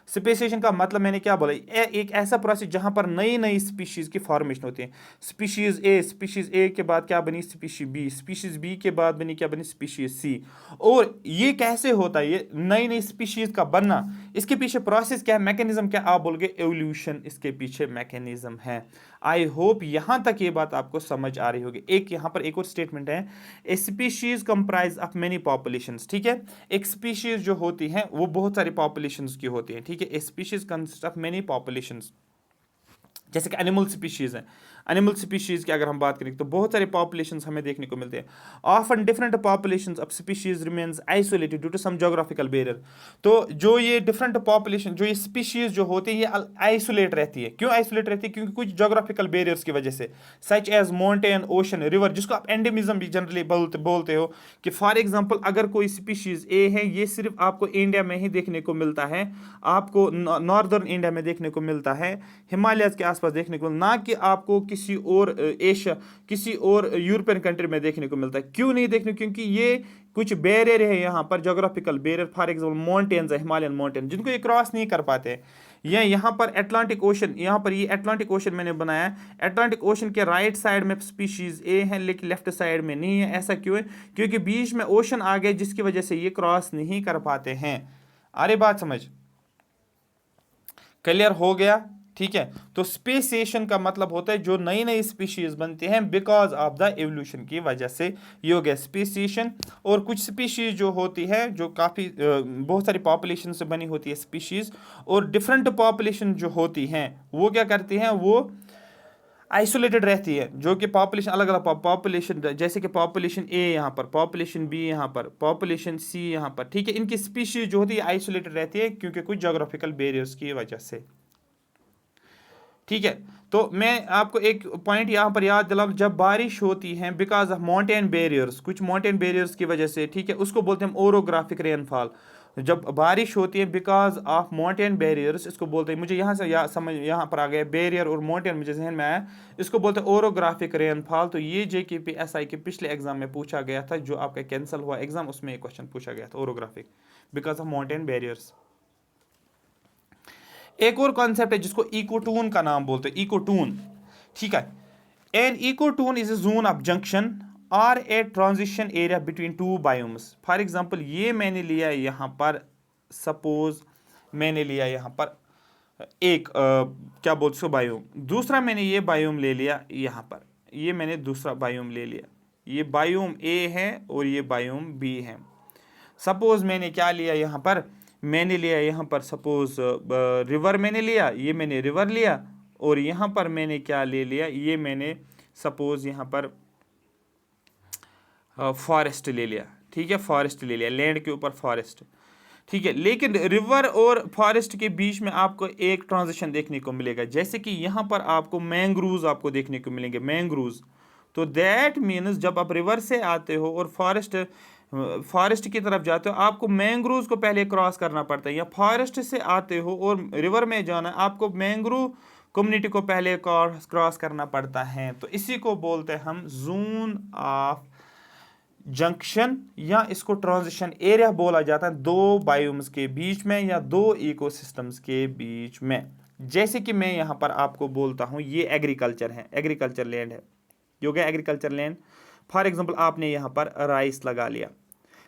स्पेसिएशन का मतलब मैंने क्या बोला, एक ऐसा प्रोसेस जहां पर नई नई स्पीशीज की फॉर्मेशन होती है। स्पीशीज ए के बाद क्या बनी, स्पीशीज बी के बाद बनी क्या बनी, स्पीशीज सी। और ये कैसे होता है, ये नई नई स्पीशीज का बनना, इसके पीछे प्रोसेस क्या है, मैकेनिज्म क्या, आप बोलोगे एवोल्यूशन इसके पीछे मैकेनिज्म है। आई होप यहां तक ये बात आपको समझ आ रही होगी। एक यहां पर एक और स्टेटमेंट है, a species comprise of many populations, ठीक है। एक स्पीशीज जो होती है वो बहुत सारी पॉपुलेशंस की होती है, ठीक है। A species consist of many populations, जैसे कि एनिमल स्पीशीज है, एनिमल स्पीशीज की अगर हम बात करें तो बहुत सारे पॉपुलेशंस हमें देखने को मिलते हैं। Often different populations of species remains isolated due to some geographical barrier. तो जो ये डिफरेंट पॉपुलेशन, जो ये स्पीशीज जो होती है, ये आइसोलेट रहती है। क्यों आइसोलेट रहती है, क्योंकि कुछ ज्योग्राफिकल बैरियर्स की वजह से, such as mountain, ocean, river, जिसको आप एंडेमिज्म भी जनरली बोलते हो, कि फॉर एग्जाम्पल अगर कोई स्पीशीज ए है, ये सिर्फ आपको इंडिया में ही देखने को मिलता है, आपको नॉर्दर्न इंडिया में देखने को मिलता है, हिमालय के आसपास देखने को, ना कि आपको किसी और एशिया, किसी और यूरोपियन कंट्री में देखने को मिलता है। क्यों नहीं देखने, क्योंकि ये कुछ बैरियर है यहाँ पर, geographical barrier, for example mountains है, हिमालयन माउंटेन, जिनको ये क्रॉस नहीं कर पाते। या यहाँ पर अटलांटिक ओशन, यहाँ पर ये अटलांटिक ओशन मैंने बनाया, अटलांटिक ओशन के राइट साइड में स्पीशीज ए है लेकिन लेफ्ट साइड में नहीं है। ऐसा क्यों है, क्योंकि बीच में ओशन आ गए, जिसकी वजह से ये क्रॉस नहीं कर पाते हैं। अरे बात समझ क्लियर हो गया। ठीक है। तो स्पेसिएशन का मतलब होता है जो नई नई स्पीशीज बनती हैं बिकॉज ऑफ द एवोल्यूशन की वजह से, ये हो गया स्पेसिएशन। और कुछ स्पीशीज जो होती है जो काफ़ी बहुत सारी पॉपुलेशन से बनी होती है स्पीशीज, और डिफरेंट पॉपुलेशन जो होती हैं वो क्या करती हैं, वो आइसोलेटेड रहती है, जो कि पॉपुलेशन अलग अलग पॉपुलेशन, जैसे कि पॉपुलेशन ए यहाँ पर, पॉपुलेशन बी यहाँ पर, पॉपुलेशन सी यहाँ पर, ठीक है। इनकी स्पीशीज जो होती है आइसोलेटेड रहती है क्योंकि कुछ जोग्राफिकल बैरियर्स की वजह से, ठीक है। तो मैं आपको एक पॉइंट यहाँ पर याद दिलाऊं, जब बारिश होती है बिकॉज ऑफ माउंटेन बैरियर्स, कुछ माउंटेन बैरियर्स की वजह से, ठीक है, उसको बोलते हैं ओरोग्राफिक रेनफॉल। जब बारिश होती है बिकॉज ऑफ माउंटेन बैरियर्स, इसको बोलते हैं, मुझे यहाँ से समझ यहाँ पर आ गया बैरियर और माउंटेन मुझे जहन में आया, इसको बोलते हैं ओरोग्राफिक रेनफॉल। तो ये JKPSI के पिछले एग्जाम में पूछा गया था, जो आपका कैंसिल हुआ एग्जाम, उसमें एक क्वेश्चन पूछा गया था, orographic because of mountain barriers. एक और कॉन्सेप्ट है जिसको इकोटून का नाम बोलते हैं, इकोटून, ठीक है। An ecotone is a zone of junction और a transition area between two biomes. For example ये मैंने लिया यहाँ पर, सपोज मैंने लिया यहाँ पर एक क्या बोलते सो बायोम, दूसरा मैंने ये बायोम ले लिया यहाँ पर, ये मैंने दूसरा बायोम ले लिया, ये बायोम ए है और ये बायोम बी है। सपोज मैंने क्या लिया यहाँ पर, मैंने लिया यहाँ पर सपोज रिवर मैंने लिया, ये मैंने रिवर लिया, और यहाँ पर मैंने क्या ले लिया, ये मैंने सपोज यहाँ पर फॉरेस्ट ले लिया, ठीक है, फॉरेस्ट ले लिया, लैंड के ऊपर फॉरेस्ट, ठीक है। लेकिन रिवर और फॉरेस्ट के बीच में आपको एक ट्रांजिशन देखने को मिलेगा, जैसे कि यहाँ पर आपको मैंग्रूव्स आपको देखने को मिलेंगे, मैंग्रूव्स। तो दैट मीन्स जब आप रिवर से आते हो और फॉरेस्ट की तरफ जाते हो, आपको मैंग्रोव्स को पहले क्रॉस करना पड़ता है, या फॉरेस्ट से आते हो और रिवर में जाना, आपको मैंग्रोव कम्युनिटी को पहले क्रॉस करना पड़ता है। तो इसी को बोलते हैं हम जोन ऑफ जंक्शन, या इसको ट्रांजिशन एरिया बोला जाता है दो बायोम्स के बीच में या दो इकोसिस्टम्स के बीच में। जैसे कि मैं यहाँ पर आपको बोलता हूँ, ये एग्रीकल्चर है, एग्रीकल्चर लैंड है, ये हो गया एग्रीकल्चर लैंड। फॉर एग्जांपल आपने यहाँ पर राइस लगा लिया,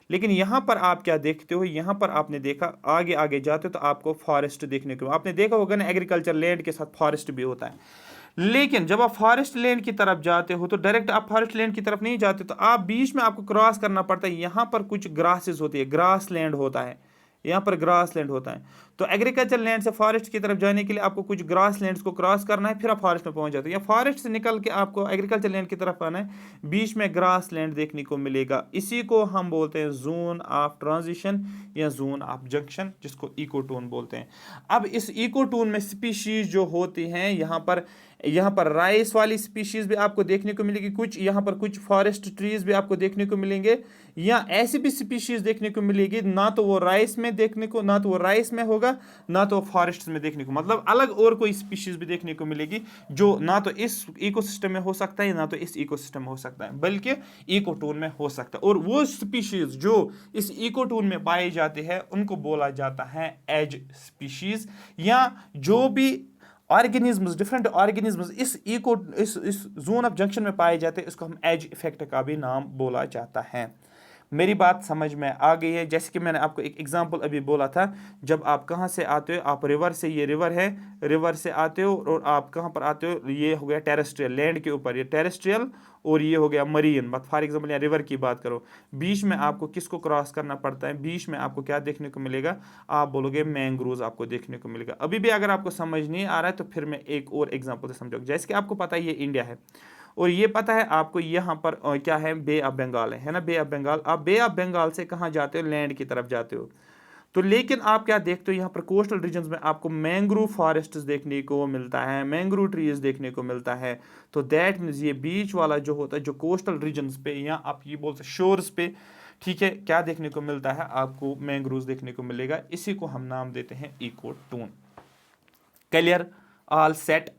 लेकिन यहाँ पर आप क्या देखते हो, यहाँ पर आपने देखा आगे आगे जाते हो तो आपको फॉरेस्ट देखने को, आपने देखा होगा ना एग्रीकल्चर लैंड के साथ फॉरेस्ट भी होता है। लेकिन जब आप फॉरेस्ट लैंड की तरफ जाते हो तो डायरेक्ट आप फॉरेस्ट लैंड की तरफ नहीं जाते, तो आप बीच में आपको क्रॉस करना पड़ता है, यहाँ पर कुछ ग्रासेस होती है, ग्रास लैंड होता है, यहाँ पर ग्रास लैंड होता है। तो एग्रीकल्चर लैंड से फॉरेस्ट की तरफ जाने के लिए आपको कुछ ग्रास लैंड्स को क्रॉस करना है, फिर आप फॉरेस्ट में पहुंच जाते हो, या फॉरेस्ट से निकल के आपको एग्रीकल्चर लैंड की तरफ आना है, बीच में ग्रास लैंड देखने को मिलेगा। इसी को हम बोलते हैं जोन ऑफ ट्रांजिशन या जोन ऑफ जंक्शन, जिसको इकोटोन बोलते हैं। अब इस इकोटोन में स्पीशीज जो होती हैं, यहाँ पर राइस वाली स्पीशीज भी आपको देखने को मिलेगी, कुछ यहाँ पर कुछ फॉरेस्ट ट्रीज भी आपको देखने को मिलेंगे, या ऐसी भी स्पीशीज देखने को मिलेगी ना तो वो राइस में देखने को, ना तो वो राइस में होगा, ना तो फॉरेस्ट में देखने को, मतलब अलग और कोई स्पीशीज भी देखने को मिलेगी जो ना तो इस इकोसिस्टम में हो सकता है ना तो इस इकोसिस्टम में हो सकता है, बल्कि इकोटोन में हो सकता है। और वो स्पीशीज जो इस इकोटोन में पाई जाती है उनको बोला जाता है एज स्पीशीज, या जो भी ऑर्गेनिज्म्स, डिफरेंट ऑर्गेनिज्म्स इस जोन ऑफ जंक्शन में पाए जाते हैं, इसको हम एज इफेक्ट का भी नाम बोला जाता है। मेरी बात समझ में आ गई है? जैसे कि मैंने आपको एक एग्जांपल अभी बोला था, जब आप कहाँ से आते हो, आप रिवर से, ये रिवर है, रिवर से आते हो और आप कहाँ पर आते हो, ये हो गया टेरेस्ट्रियल लैंड के ऊपर, ये टेरेस्ट्रियल, और ये हो गया मरीन। बट फॉर एग्जांपल यहाँ रिवर की बात करो, बीच में आपको किसको क्रॉस करना पड़ता है, बीच में आपको क्या देखने को मिलेगा, आप बोलोगे मैंग्रोव्स आपको देखने को मिलेगा। अभी भी अगर आपको समझ नहीं आ रहा है तो फिर मैं एक और एग्जाम्पल से समझाऊंगा। जैसे कि आपको पता है ये इंडिया है, और ये पता है आपको यहाँ पर क्या है, बे ऑफ बंगाल है ना, बे ऑफ बंगाल। आप बे ऑफ बंगाल से कहाँ जाते हो, लैंड की तरफ जाते हो। तो लेकिन आप क्या देखते हो, यहाँ पर कोस्टल रीजन्स में आपको मैंग्रोव फॉरेस्ट देखने को मिलता है, मैंग्रोव ट्रीज देखने को मिलता है। तो दैट मीन्स ये बीच वाला जो होता है, जो कोस्टल रीजन्स पे, या आप ये बोलते शोर्स पे, ठीक है, क्या देखने को मिलता है, आपको मैंग्रोव देखने को मिलेगा। इसी को हम नाम देते हैं इकोटोन। Clear, all set.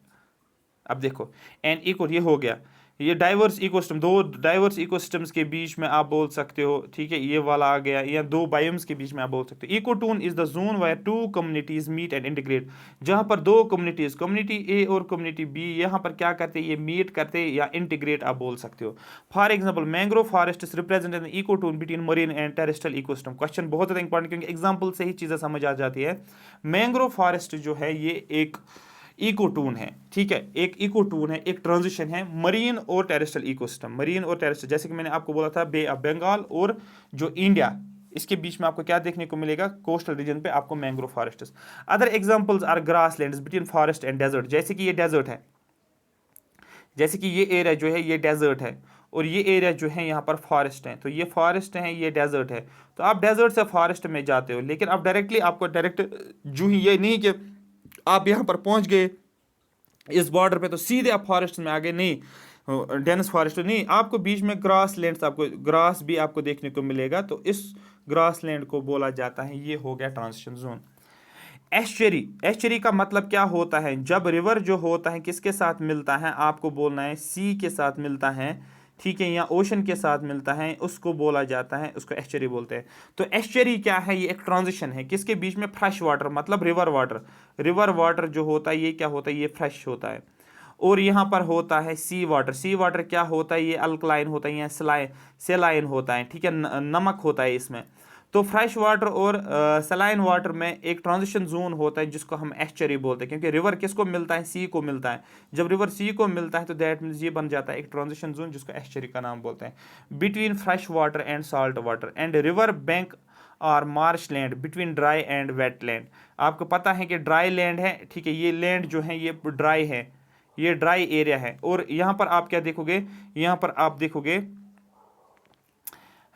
अब देखो एन इको, ये हो गया, ये डाइवर्स इकोसिस्टम, दो डाइवर्स इकोसिस्टम्स के बीच में आप बोल सकते हो, ठीक है, ये वाला आ गया, या दो बायोम्स के बीच में आप बोल सकते हो। Ecotone is the zone where two communities meet and integrate, जहां पर दो कम्युनिटीज, कम्युनिटी ए और कम्युनिटी बी, यहाँ पर क्या करते हैं, ये मीट करते हैं या इंटीग्रेट आप बोल सकते हो। For example mangrove forest represent N ecotone between marine and terrestrial ecosystem. Question बहुत ज़्यादा इंपॉर्टेंट, क्योंकि एग्जाम्पल से ही चीज़ें समझ आ जाती है। मैंग्रोव फॉरेस्ट जो है ये एक इकोटून है, ठीक है, एक इकोटून है, एक ट्रांजिशन है मरीन और टेरेस्ट्रियल इकोसिस्टम। मरीन और टेरेस्ट्रियल, जैसे कि मैंने आपको बोला था बे ऑफ बंगाल और जो इंडिया, इसके बीच में आपको क्या देखने को मिलेगा, कोस्टल रीजन पे आपको mangrove forests. Other examples are grasslands between forest and desert, जैसे कि ये डेजर्ट है, जैसे कि ये एरिया जो है ये डेजर्ट है और ये एरिया जो है यहाँ पर फॉरेस्ट है, तो ये फॉरेस्ट है, ये डेजर्ट है। तो आप डेजर्ट से फॉरेस्ट में जाते हो, लेकिन आप डायरेक्टली आपको डायरेक्ट जो ही ये नहीं कि आप यहाँ पर पहुँच गए इस बॉर्डर पे तो सीधे आप फॉरेस्ट में आ गए, नहीं, डेंस फॉरेस्ट नहीं, आपको बीच में ग्रास लैंड, आपको ग्रास भी आपको देखने को मिलेगा। तो इस ग्रास लैंड को बोला जाता है, ये हो गया ट्रांजिशन जोन। एस्चुरी, एस्चुरी का मतलब क्या होता है, जब रिवर जो होता है किसके साथ मिलता है, आपको बोलना है सी के साथ मिलता है, ठीक है, या ओशन के साथ मिलता है, उसको बोला जाता है, उसको एस्चुरी बोलते हैं। तो एस्चुरी क्या है, ये एक ट्रांजिशन है किसके बीच में, फ्रेश वाटर मतलब रिवर वाटर, रिवर वाटर जो होता है ये क्या होता है, ये फ्रेश होता है। और यहाँ पर होता है सी वाटर, सी वाटर क्या होता है, ये अल्कलाइन होता है या सेलाइन होता है, ठीक है, नमक होता है इसमें। तो फ्रेश वाटर और सलाइन वाटर में एक ट्रांजिशन जोन होता है जिसको हम एस्चुरी बोलते हैं, क्योंकि रिवर किसको मिलता है, सी को मिलता है। जब रिवर सी को मिलता है तो दैट मीन्स ये बन जाता है एक ट्रांजिशन जोन जिसको एस्चुरी का नाम बोलते हैं। Between fresh water and salt water and river bank और marsh land, between dry and wet land. आपको पता है कि ड्राई लैंड है, ठीक है, ये लैंड जो है ये ड्राई है, ये ड्राई एरिया है। और यहाँ पर आप क्या देखोगे, यहाँ पर आप देखोगे,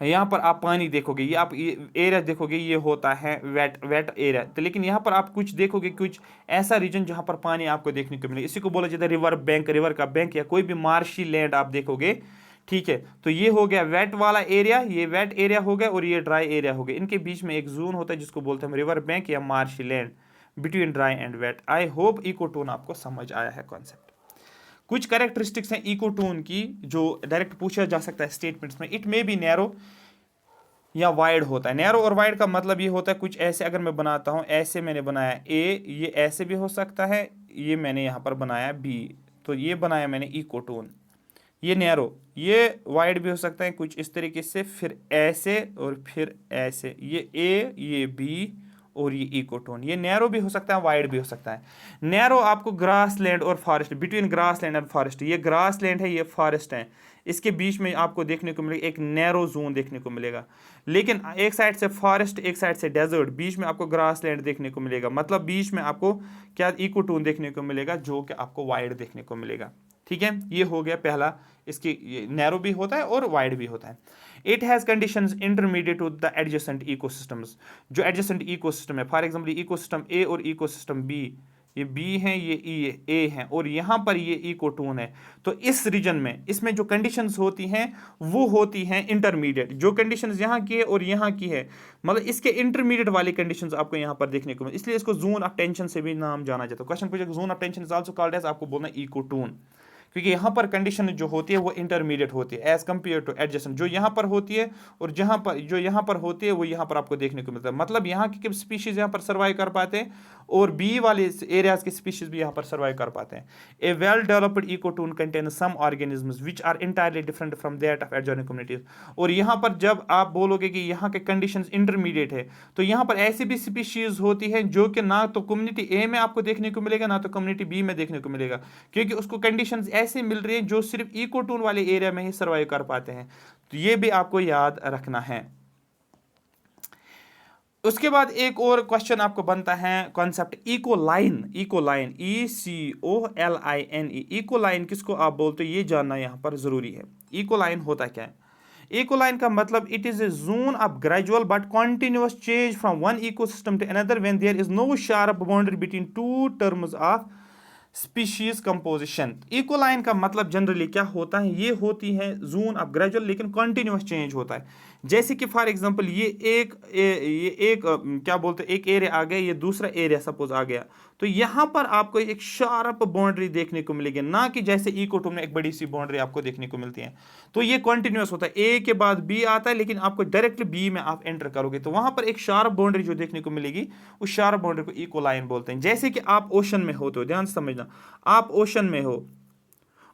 यहाँ पर आप पानी देखोगे, ये आप एरिया देखोगे, ये होता है वेट एरिया। तो लेकिन यहाँ पर आप कुछ देखोगे, कुछ ऐसा रीजन जहाँ पर पानी आपको देखने को मिले, इसी को बोला जाता है रिवर बैंक, रिवर का बैंक, या कोई भी मार्शी लैंड आप देखोगे, ठीक है। तो ये हो गया वेट वाला एरिया, ये वेट एरिया हो गया, और ये ड्राई एरिया हो गया। इनके बीच में एक जोन होता है जिसको बोलते हैं रिवर बैंक या marshy land, between dry and wet. I hope ecotone आपको समझ आया है कॉन्सेप्ट। कुछ कैरेक्टरिस्टिक्स हैं इकोटोन की जो डायरेक्ट पूछा जा सकता है स्टेटमेंट्स में। इट मे बी नैरो या वाइड होता है। नैरो और वाइड का मतलब ये होता है कुछ ऐसे, अगर मैं बनाता हूँ, ऐसे मैंने बनाया ए, ये ऐसे भी हो सकता है, ये मैंने यहाँ पर बनाया बी, तो ये बनाया मैंने इकोटोन, ये नैरो। ये वाइड भी हो सकता है कुछ इस तरीके से, फिर ऐसे और फिर ऐसे, ये ए, ये बी और ये इकोटोन। ये नैरो भी हो सकता है, वाइड भी हो सकता है। नैरो आपको ग्रास लैंड और forest, between grass land and forest, ये ग्रास लैंड है, ये फॉरेस्ट है, इसके बीच में आपको देखने को मिलेगा एक नैरो जोन देखने को मिलेगा। लेकिन एक साइड से फॉरेस्ट, एक साइड से डेजर्ट, बीच में आपको ग्रास लैंड देखने को मिलेगा, मतलब बीच में आपको क्या इकोटोन देखने को मिलेगा, जो कि आपको वाइड देखने को मिलेगा, ठीक है। ये हो गया पहला, इसकी नैरो भी होता है और वाइड भी होता है। It has conditions intermediate to the adjacent ecosystems, जो एडजेसेंट इकोसिस्टम है, फॉर एग्जांपल इकोसिस्टम ए और इकोसिस्टम बी, ये बी है, ये ई ए है, और यहाँ पर ये इकोटोन है। तो इस रीजन में इसमें जो कंडीशंस होती हैं वो होती हैं इंटरमीडिएट। जो कंडीशंस यहाँ की है और यहाँ की है, मतलब इसके इंटरमीडिएट वाली कंडीशंस आपको यहाँ पर देखने को मिले, इसलिए इसको जोन ऑफ टेंशन से भी नाम जाना जाता है। क्वेश्चन पूछेगा zone of tension is also called edge, आपको बोलना इकोटोन, क्योंकि यहाँ पर कंडीशन जो होती है वो इंटरमीडिएट होती है एज कंपेयर टू एडजेसेंट। जो यहाँ पर होती है और जहाँ पर जो यहाँ पर होती है वो यहाँ पर आपको देखने को मिलता है। मतलब यहाँ की स्पीशीज यहाँ पर सर्वाइव कर पाते हैं और बी वाले एरियाज के स्पीशीज भी यहाँ पर सर्वाइव कर पाते हैं। A well developed ecotone contain some organisms which are entirely different from that of adjoining communities. और यहाँ पर जब आप बोलोगे कि यहाँ के कंडीशन इंटरमीडिएट है, तो यहाँ पर ऐसी भी स्पीशीज होती है जो कि ना तो कम्युनिटी ए में आपको देखने को मिलेगा, ना तो कम्युनिटी बी में देखने को मिलेगा, क्योंकि उसको कंडीशंस ऐसे मिल रही है जो सिर्फ इकोटोन वाले एरिया में ही सर्वाइव कर पाते हैं। तो ये भी आपको याद रखना है। उसके बाद एक और क्वेश्चन आपको बनता है कॉन्सेप्ट इकोलाइन। इकोलाइन ECOLINE, इकोलाइन किसको आप बोलते हो ये जानना यहां पर जरूरी है। इकोलाइन होता क्या है? इकोलाइन का मतलब it is a zone of gradual but continuous change from one ecosystem to another when there is no sharp boundary between two terms of species composition. Ecoline का मतलब जनरली क्या होता है, ये होती है जोन ऑफ ग्रेजुअल लेकिन continuous change होता है। जैसे कि फॉर एग्जांपल ये एक क्या बोलते हैं, एक एरिया आ गया, ये दूसरा एरिया सपोज आ गया, तो यहां पर आपको एक शार्प बाउंड्री देखने को मिलेगी, ना कि जैसे इकोटोन में एक बड़ी सी बाउंड्री आपको देखने को मिलती है। तो ये कॉन्टिन्यूअस होता है, ए के बाद बी आता है, लेकिन आपको डायरेक्टली बी में आप एंटर करोगे तो वहां पर एक शार्प बाउंड्री जो देखने को मिलेगी, उस शार्प बाउंड्री को इकोलाइन बोलते हैं। जैसे कि आप ओशन में हो, तो ध्यान से समझना, आप ओशन में हो,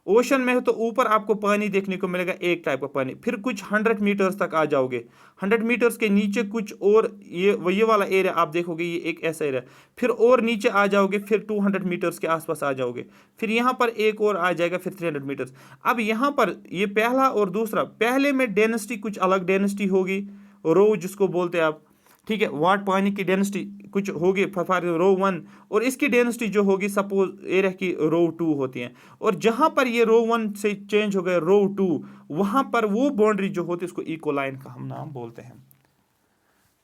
ओशन में है तो ऊपर आपको पानी देखने को मिलेगा, एक टाइप का पानी। फिर कुछ 100 मीटर्स तक आ जाओगे, 100 मीटर्स के नीचे कुछ और ये वाला एरिया आप देखोगे, ये एक ऐसा एरिया। फिर और नीचे आ जाओगे, फिर 200 मीटर्स के आसपास आ जाओगे, फिर यहाँ पर एक और आ जाएगा, फिर 300 मीटर्स। अब यहाँ पर ये पहला और दूसरा, पहले में डेंसिटी कुछ अलग डेंसिटी होगी, रो जिसको बोलते हैं आप, ठीक है, वाट पानी की डेंसिटी कुछ होगी फॉर रो 1, और इसकी डेंसिटी जो होगी सपोज एरिया की रो 2 होती है। और जहां पर ये रो 1 से चेंज हो गया रो 2, वहां पर वो बाउंड्री जो होती है उसको इकोलाइन का हम नाम बोलते हैं।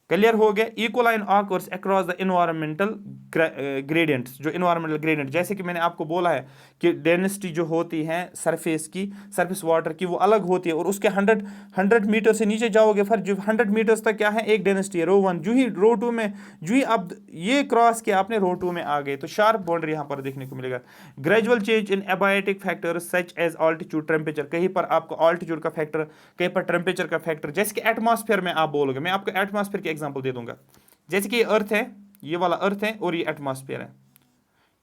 क्लियर हो गया। Ecoline occurs across the environmental gradients, जो इन्वायरमेंटल ग्रेडियंट, जैसे कि मैंने आपको बोला है कि डेंसिटी जो होती है सरफेस की, सरफेस वाटर की, वो अलग होती है, और उसके 100 मीटर से नीचे जाओगे, फिर जो 100 मीटर्स तक क्या है, एक डेंसिटी है रो 1। जो ही रो 2 में, जो ही अब ये क्रॉस किया आपने, रो 2 में आ गए, तो शार्प बाउंड्री यहाँ पर देखने को मिलेगा। Gradual change in abiotic factors such as altitude, temperature, कहीं पर आपको ऑल्टीट्यूड का फैक्टर, कहीं पर टेम्परेचर का फैक्टर, जैसे कि एटमॉस्फेयर में आप बोलोगे, मैं आपको एटमॉस्फेयर के एग्जांपल दे दूंगा। जैसे कि ये अर्थ है, ये वाला अर्थ है, और ये एटमॉस्फेयर है,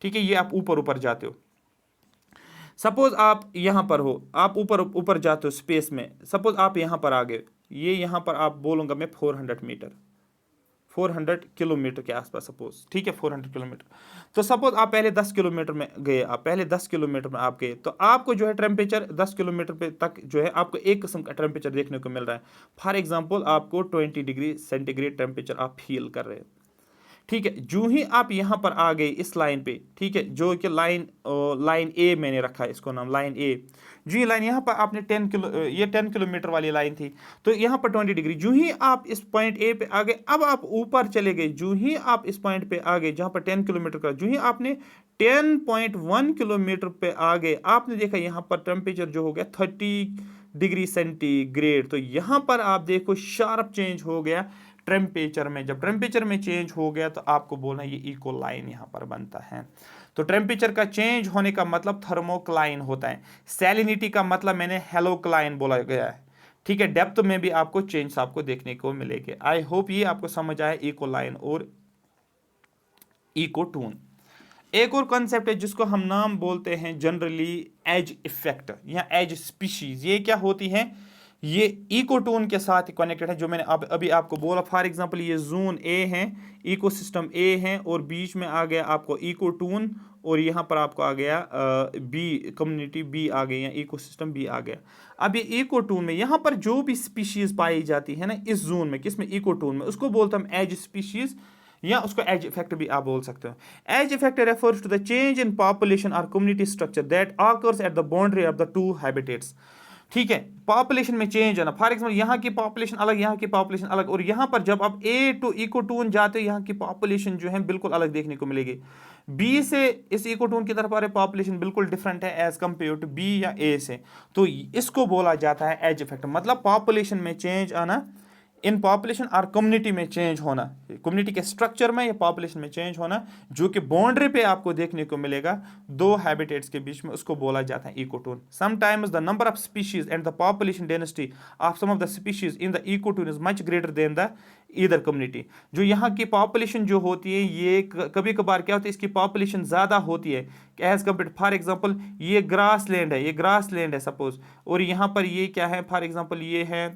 ठीक है, ये आप ऊपर ऊपर जाते हो। सपोज आप यहां पर हो, आप ऊपर ऊपर जाते हो स्पेस में, सपोज आप यहां पर आ गए, ये यहां पर आप बोलूंगा मैं 400 मीटर, 400 किलोमीटर के आसपास सपोज, ठीक है, 400 किलोमीटर। तो सपोज आप पहले 10 किलोमीटर में गए, आप पहले 10 किलोमीटर में आप गए, तो आपको जो है टेम्परेचर 10 किलोमीटर पे तक जो है आपको एक किस्म का टेम्परेचर देखने को मिल रहा है। फॉर एग्जांपल आपको 20 डिग्री सेंटीग्रेड टेम्परेचर आप फील कर रहे हैं, ठीक है। जो ही आप यहां पर आ गए इस लाइन पे, ठीक है, जो कि लाइन ए मैंने रखा है इसको नाम लाइन ए। जो ये लाइन यहाँ पर आपने 10 किलोमीटर वाली लाइन थी, तो यहाँ पर 20 डिग्री, जो ही आप इस पॉइंट ए पे आ गए, अब आप ऊपर चले गए, जो ही आप इस पॉइंट पे आ गए जहां पर 10 किलोमीटर का, जो ही आपने 10.1 किलोमीटर पे आ गए, आपने देखा यहाँ पर टेम्परेचर जो हो गया 30 डिग्री सेंटीग्रेड। तो यहाँ पर आप देखो शार्प चेंज हो गया टेम्परेचर में। जब टेम्परेचर में चेंज हो गया तो आपको बोलना ये इकोलाइन यहां पर बनता है। तो टेम्परेचर का चेंज होने का मतलब थर्मोक्लाइन होता है। सैलिनिटी का मतलब मैंने हेलोक्लाइन बोला गया है, ठीक है। डेप्थ में भी आपको चेंज आपको देखने को मिलेगा। आई होप ये आपको समझ आया इकोलाइन और इकोटून। एक और कॉन्सेप्ट है जिसको हम नाम बोलते हैं जनरली एज इफेक्ट या एज स्पीशीज। ये क्या होती है, ये इकोटोन के साथ कनेक्टेड है, जो मैंने अभी आपको बोला। फॉर एग्जांपल ये जोन ए है, इकोसिस्टम ए है, और बीच में आ गया आपको इकोटोन, और यहाँ पर आपको आ गया बी, कम्युनिटी बी आ गई, या इकोसिस्टम बी आ गया। अब ये इकोटोन में यहाँ पर जो भी स्पीशीज पाई जाती है ना इस जोन में, किसमें, इकोटोन में, उसको बोलते हम एज स्पीशीज, या उसको एज इफेक्ट भी आप बोल सकते हो। Edge effect refers to the change in population और community structure that occurs at the boundary of the two habitats, ठीक है। पॉपुलेशन में चेंज है ना, फॉर एग्जांपल यहाँ की पॉपुलेशन अलग, यहाँ की पॉपुलेशन अलग, और यहाँ पर जब आप ए टू इकोटून जाते हो, यहाँ की पॉपुलेशन जो है बिल्कुल अलग देखने को मिलेगी। बी से इस इकोटून की तरफ आ रहे पॉपुलेशन बिल्कुल डिफरेंट है एज कंपेयर टू बी या ए से। तो इसको बोला जाता है एज इफेक्ट, मतलब पॉपुलेशन में चेंज आना, इन पॉपुलेशन और कम्युनिटी में चेंज होना, कम्युनिटी के स्ट्रक्चर में या पॉपुलेशन में चेंज होना, जो कि बाउंड्री पे आपको देखने को मिलेगा दो हैबिटेट्स के बीच में, उसको बोला जाता है ecotone. Sometimes the number of species and the population density of some of the species in the ecotone is much greater than the either community. जो यहाँ की पॉपुलेशन जो होती है, ये कभी कभार क्या होता है, इसकी पॉपुलेशन ज़्यादा होती है एज कम्पेयर। फॉर एग्जाम्पल ये ग्रास लैंड है, ये ग्रास लैंड है सपोज, और यहाँ पर ये क्या है, फॉर एग्जाम्पल ये है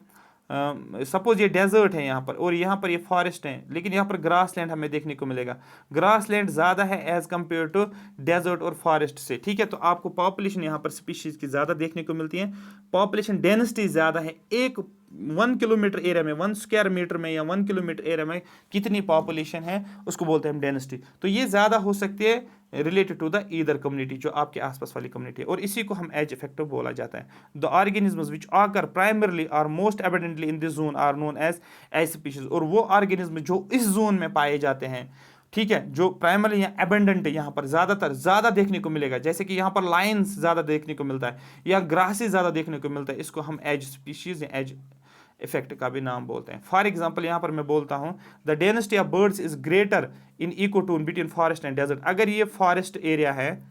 सपोज ये डेजर्ट है यहाँ पर, और यहाँ पर ये फॉरेस्ट है, लेकिन यहाँ पर ग्रास लैंड हमें देखने को मिलेगा। ग्रास लैंड ज़्यादा है एज कम्पेयर टू डेजर्ट और फॉरेस्ट से, ठीक है। तो आपको पॉपुलेशन यहाँ पर स्पीशीज की ज़्यादा देखने को मिलती है, पॉपुलेशन डेंसिटी ज़्यादा है। 1 किलोमीटर एरिया में, 1 स्क्वायर मीटर में या 1 किलोमीटर एरिया में कितनी पॉपुलेशन है, उसको बोलते हैं हम डेंसिटी। तो ये ज़्यादा हो सकती है related to the either community, जो आपके आसपास वाली कम्युनिटी है, और इसी को हम एज इफेक्ट बोला जाता है। The organisms which occur primarily और most abundantly in this zone are known as species. और वो ऑर्गेनिज्म जो इस जोन में पाए जाते हैं, ठीक है, जो प्राइमरी या एबंडेंट है, यहाँ पर ज़्यादा देखने को मिलेगा, जैसे कि यहाँ पर लाइन्स ज़्यादा देखने को मिलता है या ग्रासेस ज़्यादा देखने को मिलता है, इसको हम एज स्पीशीज या एज इफेक्ट का भी नाम बोलते हैं। फॉर एग्जाम्पल यहाँ पर मैं बोलता हूँ the density of birds is greater in ecotone between forest and desert. अगर ये फॉरेस्ट एरिया है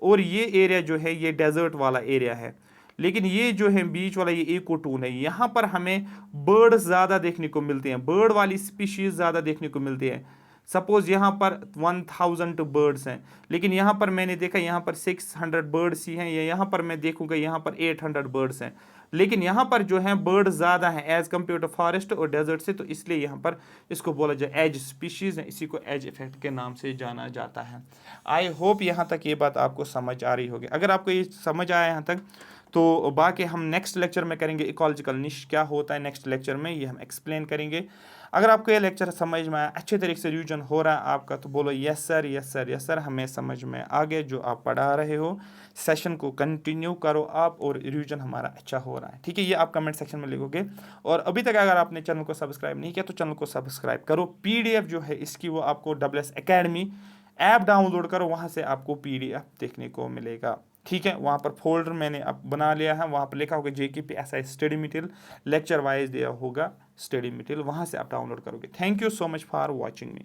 और ये एरिया जो है ये डेजर्ट वाला एरिया है, लेकिन ये जो है बीच वाला ये इकोटोन है, यहाँ पर हमें बर्ड्स ज़्यादा देखने को मिलते हैं, बर्ड वाली स्पीशीज ज़्यादा देखने को मिलती है, सपोज यहाँ पर 1000 बर्ड्स हैं, लेकिन यहाँ पर मैंने देखा यहाँ पर 600 बर्ड्स ही हैं, या यहाँ पर मैं देखूंगा यहाँ पर 800 बर्ड्स हैं, लेकिन यहाँ पर जो है बर्ड ज़्यादा हैं एज कम्पेयर टू फॉरेस्ट और डेजर्ट से, तो इसलिए यहाँ पर इसको बोला जाए एज स्पीशीज़ है, इसी को एज इफेक्ट के नाम से जाना जाता है। आई होप यहाँ तक ये बात आपको समझ आ रही होगी। अगर आपको ये समझ आया यहाँ तक, तो बाकी हम नेक्स्ट लेक्चर में करेंगे इकोलॉजिकल निश क्या होता है, नेक्स्ट लेक्चर में ये हम एक्सप्लेन करेंगे। अगर आपको ये लेक्चर समझ में आया, अच्छे तरीके से रिवीजन हो रहा है आपका, तो बोलो yes sir, yes sir, yes sir, हमें समझ में आगे जो आप पढ़ा रहे हो। सेशन को कंटिन्यू करो आप, और रिवीजन हमारा अच्छा हो रहा है, ठीक है। ये आप कमेंट सेक्शन में लिखोगे। और अभी तक अगर आपने चैनल को सब्सक्राइब नहीं किया तो चैनल को सब्सक्राइब करो। PDF जो है इसकी वो आपको WS Academy ऐप डाउनलोड करो, वहाँ से आपको PDF देखने को मिलेगा, ठीक है। वहाँ पर फोल्डर मैंने अब बना लिया है, वहाँ पर लिखा होगा JKPSI study material, lecture wise दिया होगा स्टडी मटेरियल, वहाँ से आप डाउनलोड करोगे। Thank you so much for watching me.